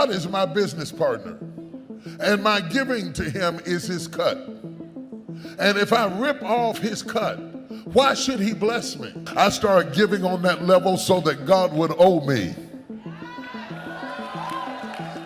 God is my business partner, and my giving to him is his cut. And if I rip off his cut, why should he bless me? I started giving on that level so that God would owe me.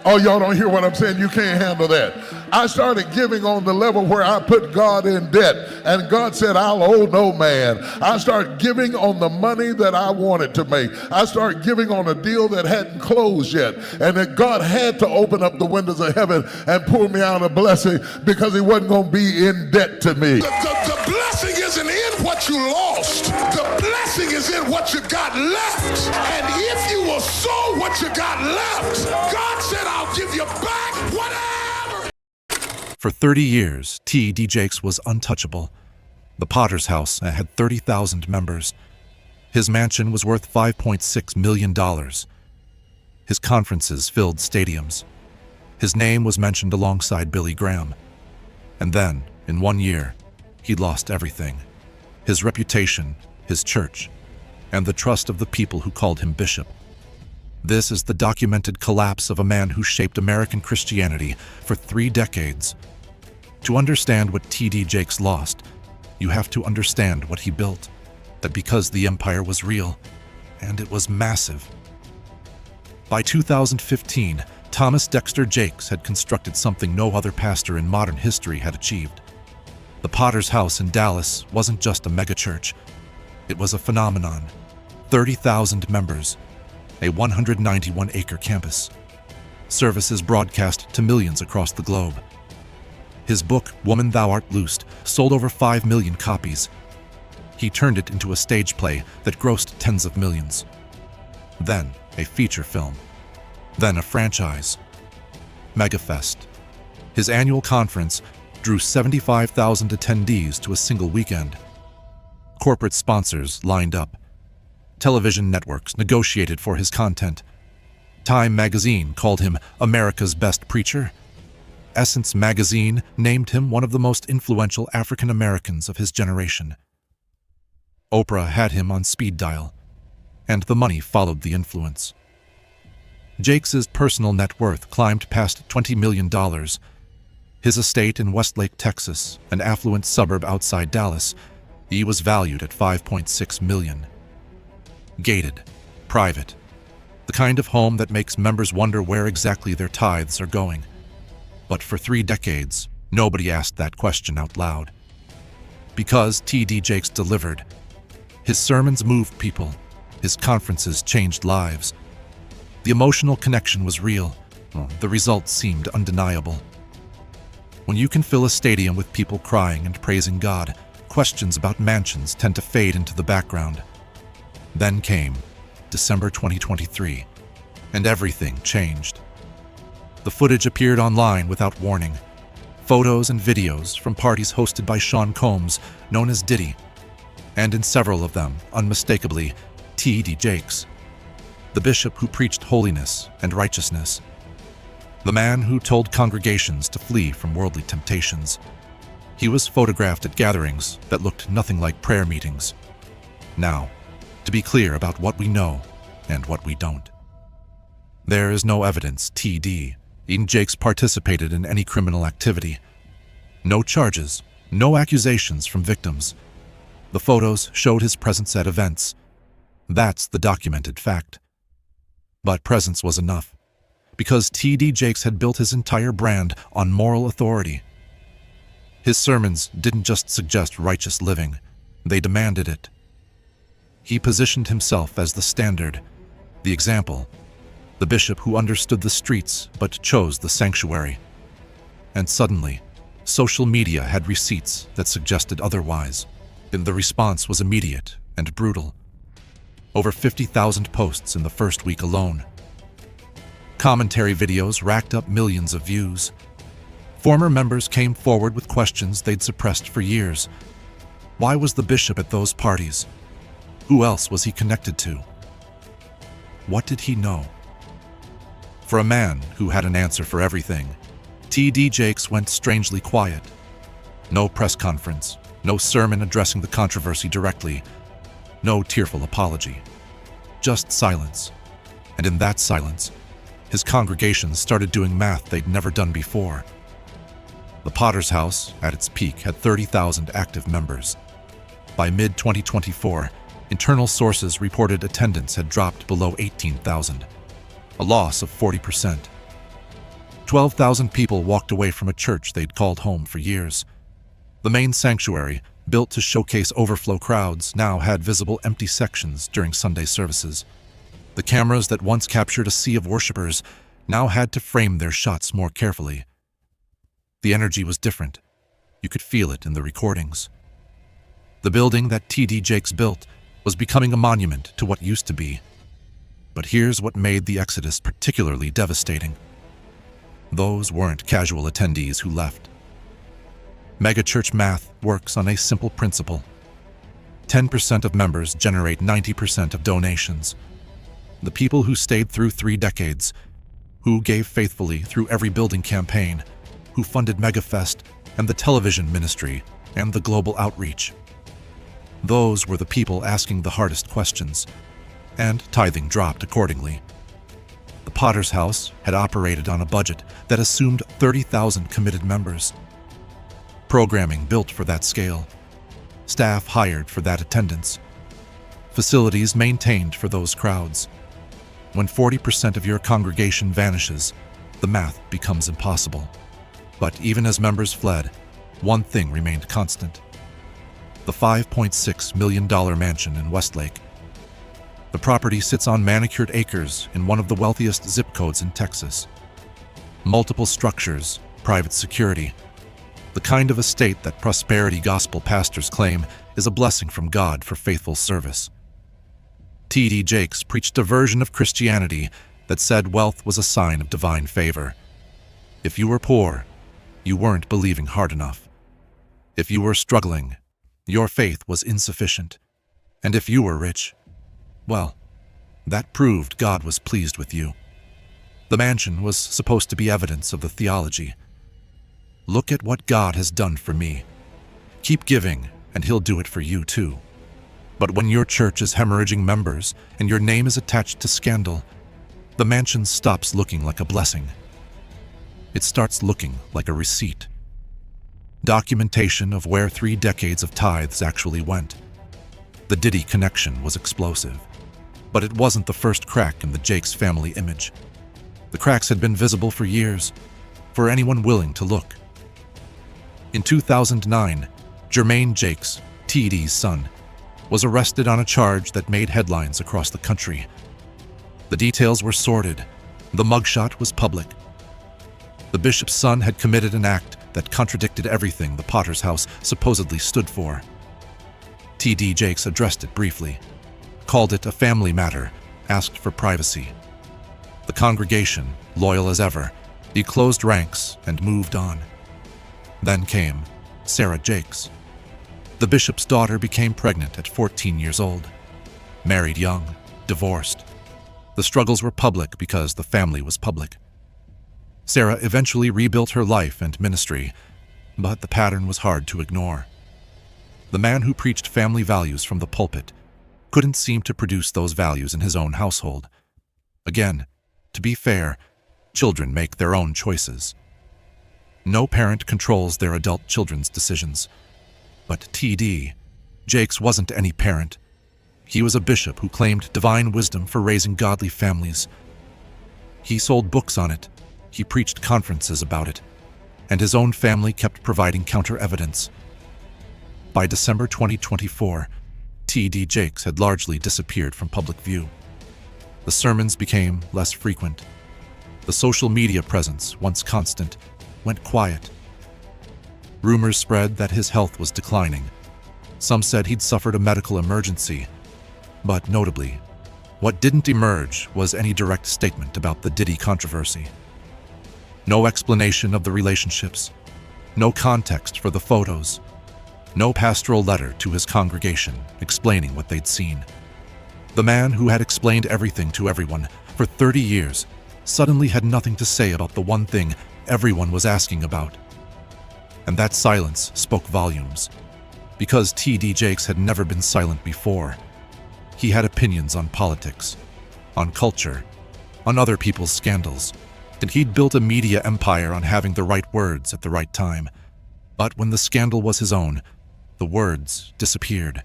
Oh, y'all don't hear what I'm saying? You can't handle that. I started giving on the level where I put God in debt, and God said, I'll owe no man. I started giving on the money that I wanted to make. I started giving on a deal that hadn't closed yet, and that God had to open up the windows of heaven and pour me out a blessing because he wasn't going to be in debt to me. The blessing isn't in what you lost. The blessing is in what you got left. And if you will sow what you got left, God said, I'll give you back whatever. For 30 years, T.D. Jakes was untouchable. The Potter's House had 30,000 members. His mansion was worth $5.6 million. His conferences filled stadiums. His name was mentioned alongside Billy Graham. And then, in 1 year, he lost everything. His reputation, his church, and the trust of the people who called him bishop. This is the documented collapse of a man who shaped American Christianity for 3 decades. To understand what T.D. Jakes lost, you have to understand what he built, that because the empire was real, and it was massive. By 2015, Thomas Dexter Jakes had constructed something no other pastor in modern history had achieved. The Potter's House in Dallas wasn't just a megachurch. It was a phenomenon. 30,000 members, a 191-acre campus. Services broadcast to millions across the globe. His book, Woman Thou Art Loosed, sold over 5 million copies. He turned it into a stage play that grossed tens of millions. Then a feature film. Then a franchise. Megafest. His annual conference drew 75,000 attendees to a single weekend. Corporate sponsors lined up. Television networks negotiated for his content. Time magazine called him America's best preacher. Essence magazine named him one of the most influential African Americans of his generation. Oprah had him on speed dial, and the money followed the influence. Jakes's personal net worth climbed past $20 million. His estate in Westlake, Texas, an affluent suburb outside Dallas, he was valued at $5.6 million. Gated, private, the kind of home that makes members wonder where exactly their tithes are going. But for 3 decades, nobody asked that question out loud. Because T.D. Jakes delivered. His sermons moved people. His conferences changed lives. The emotional connection was real. The results seemed undeniable. When you can fill a stadium with people crying and praising God, questions about mansions tend to fade into the background. Then came December 2023, and everything changed. The footage appeared online without warning. Photos and videos from parties hosted by Sean Combs, known as Diddy, and in several of them, unmistakably, T.D. Jakes, the bishop who preached holiness and righteousness, the man who told congregations to flee from worldly temptations. He was photographed at gatherings that looked nothing like prayer meetings. Now, to be clear about what we know and what we don't. There is no evidence T.D. Jakes participated in any criminal activity. No charges, no accusations from victims. The photos showed his presence at events. That's the documented fact. But presence was enough, because T.D. Jakes had built his entire brand on moral authority. His sermons didn't just suggest righteous living, they demanded it. He positioned himself as the standard, the example, the bishop who understood the streets but chose the sanctuary. And suddenly, social media had receipts that suggested otherwise, and the response was immediate and brutal. Over 50,000 posts in the first week alone. Commentary videos racked up millions of views. Former members came forward with questions they'd suppressed for years. Why was the bishop at those parties? Who else was he connected to? What did he know? For a man who had an answer for everything, T.D. Jakes went strangely quiet. No press conference, no sermon addressing the controversy directly, no tearful apology. Just silence. And in that silence, his congregation started doing math they'd never done before. The Potter's House, at its peak, had 30,000 active members. By mid-2024, internal sources reported attendance had dropped below 18,000, a loss of 40%. 12,000 people walked away from a church they'd called home for years. The main sanctuary, built to showcase overflow crowds, now had visible empty sections during Sunday services. The cameras that once captured a sea of worshipers now had to frame their shots more carefully. The energy was different. You could feel it in the recordings. The building that T.D. Jakes built was becoming a monument to what used to be. But here's what made the exodus particularly devastating. Those weren't casual attendees who left. Megachurch math works on a simple principle. 10% of members generate 90% of donations. The people who stayed through 3 decades, who gave faithfully through every building campaign, who funded MegaFest and the television ministry and the global outreach. Those were the people asking the hardest questions, and tithing dropped accordingly. The Potter's House had operated on a budget that assumed 30,000 committed members. Programming built for that scale, staff hired for that attendance, facilities maintained for those crowds. When 40% of your congregation vanishes, the math becomes impossible. But even as members fled, one thing remained constant: the $5.6 million mansion in Westlake. The property sits on manicured acres in one of the wealthiest zip codes in Texas. Multiple structures, private security, the kind of estate that prosperity gospel pastors claim is a blessing from God for faithful service. T.D. Jakes preached a version of Christianity that said wealth was a sign of divine favor. If you were poor, you weren't believing hard enough. If you were struggling, your faith was insufficient. And if you were rich, well, that proved God was pleased with you. The mansion was supposed to be evidence of the theology. Look at what God has done for me. Keep giving, and He'll do it for you too. But when your church is hemorrhaging members and your name is attached to scandal, the mansion stops looking like a blessing. It starts looking like a receipt. Documentation of where 3 decades of tithes actually went. The Diddy connection was explosive. But it wasn't the first crack in the Jakes family image. The cracks had been visible for years, for anyone willing to look. In 2009, Jermaine Jakes, T.D.'s son, was arrested on a charge that made headlines across the country. The details were sordid. The mugshot was public. The bishop's son had committed an act that contradicted everything the Potter's House supposedly stood for. T.D. Jakes addressed it briefly, called it a family matter, asked for privacy. The congregation, loyal as ever, declosed ranks and moved on. Then came Sarah Jakes. The bishop's daughter became pregnant at 14 years old, married young, divorced. The struggles were public because the family was public. Sarah eventually rebuilt her life and ministry, but the pattern was hard to ignore. The man who preached family values from the pulpit couldn't seem to produce those values in his own household. Again, to be fair, children make their own choices. No parent controls their adult children's decisions. But T.D. Jakes wasn't any parent. He was a bishop who claimed divine wisdom for raising godly families. He sold books on it. He preached conferences about it. And his own family kept providing counter-evidence. By December 2024, T.D. Jakes had largely disappeared from public view. The sermons became less frequent. The social media presence, once constant, went quiet. Rumors spread that his health was declining. Some said he'd suffered a medical emergency. But notably, what didn't emerge was any direct statement about the Diddy controversy. No explanation of the relationships, no context for the photos, no pastoral letter to his congregation explaining what they'd seen. The man who had explained everything to everyone for 30 years suddenly had nothing to say about the one thing everyone was asking about. And that silence spoke volumes. Because T.D. Jakes had never been silent before. He had opinions on politics, on culture, on other people's scandals, and he'd built a media empire on having the right words at the right time. But when the scandal was his own, the words disappeared.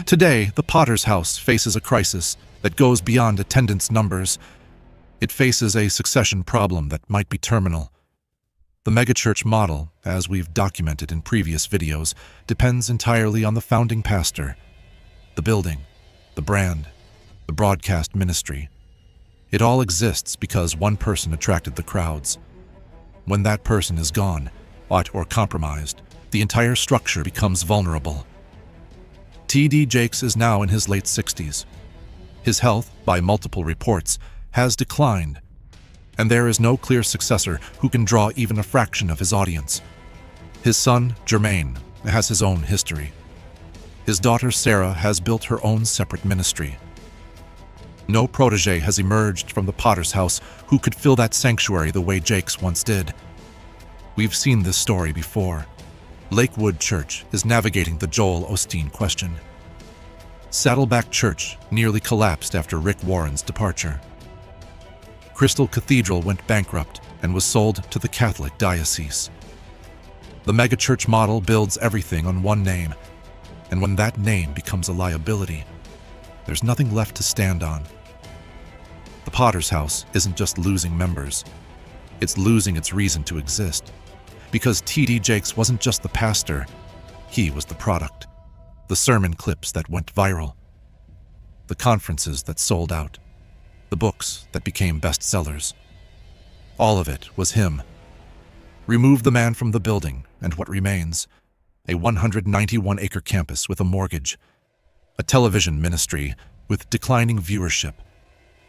Today, the Potter's House faces a crisis that goes beyond attendance numbers. It faces a succession problem that might be terminal. The megachurch model, as we've documented in previous videos, depends entirely on the founding pastor, the building, the brand, the broadcast ministry. It all exists because one person attracted the crowds. When that person is gone, or compromised, the entire structure becomes vulnerable. T.D. Jakes is now in his late 60s. His health, by multiple reports, has declined, and there is no clear successor who can draw even a fraction of his audience. His son, Jermaine, has his own history. His daughter, Sarah, has built her own separate ministry. No protege has emerged from the Potter's House who could fill that sanctuary the way Jakes once did. We've seen this story before. Lakewood Church is navigating the Joel Osteen question. Saddleback Church nearly collapsed after Rick Warren's departure. Crystal Cathedral went bankrupt and was sold to the Catholic diocese. The megachurch model builds everything on one name, and when that name becomes a liability, there's nothing left to stand on. The Potter's House isn't just losing members, it's losing its reason to exist. Because T.D. Jakes wasn't just the pastor, he was the product. The sermon clips that went viral, the conferences that sold out, the books that became bestsellers. All of it was him. Remove the man from the building, and what remains? A 191-acre campus with a mortgage, a television ministry with declining viewership,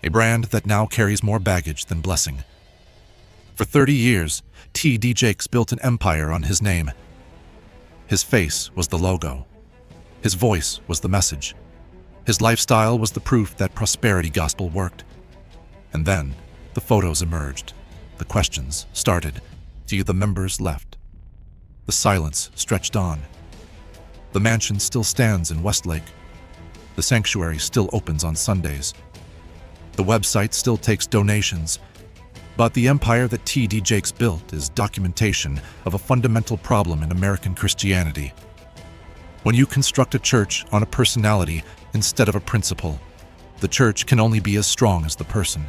a brand that now carries more baggage than blessing. For 30 years, T.D. Jakes built an empire on his name. His face was the logo. His voice was the message. His lifestyle was the proof that prosperity gospel worked. And then, the photos emerged. The questions started. The members left. The silence stretched on. The mansion still stands in Westlake. The sanctuary still opens on Sundays. The website still takes donations. But the empire that T.D. Jakes built is documentation of a fundamental problem in American Christianity. When you construct a church on a personality instead of a principle, the church can only be as strong as the person.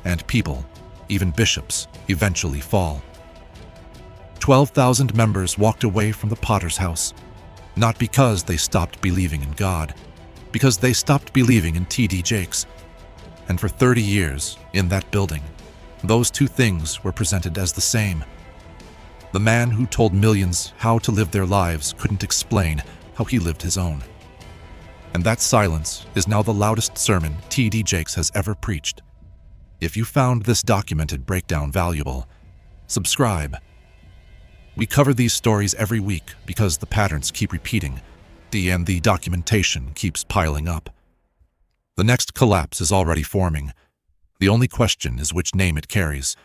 And people, even bishops, eventually fall. 12,000 members walked away from the Potter's House, not because they stopped believing in God, because they stopped believing in T.D. Jakes. And for 30 years, in that building, those two things were presented as the same. The man who told millions how to live their lives couldn't explain how he lived his own. And that silence is now the loudest sermon T.D. Jakes has ever preached. If you found this documented breakdown valuable, subscribe. We cover these stories every week because the patterns keep repeating, and the documentation keeps piling up. The next collapse is already forming. The only question is which name it carries.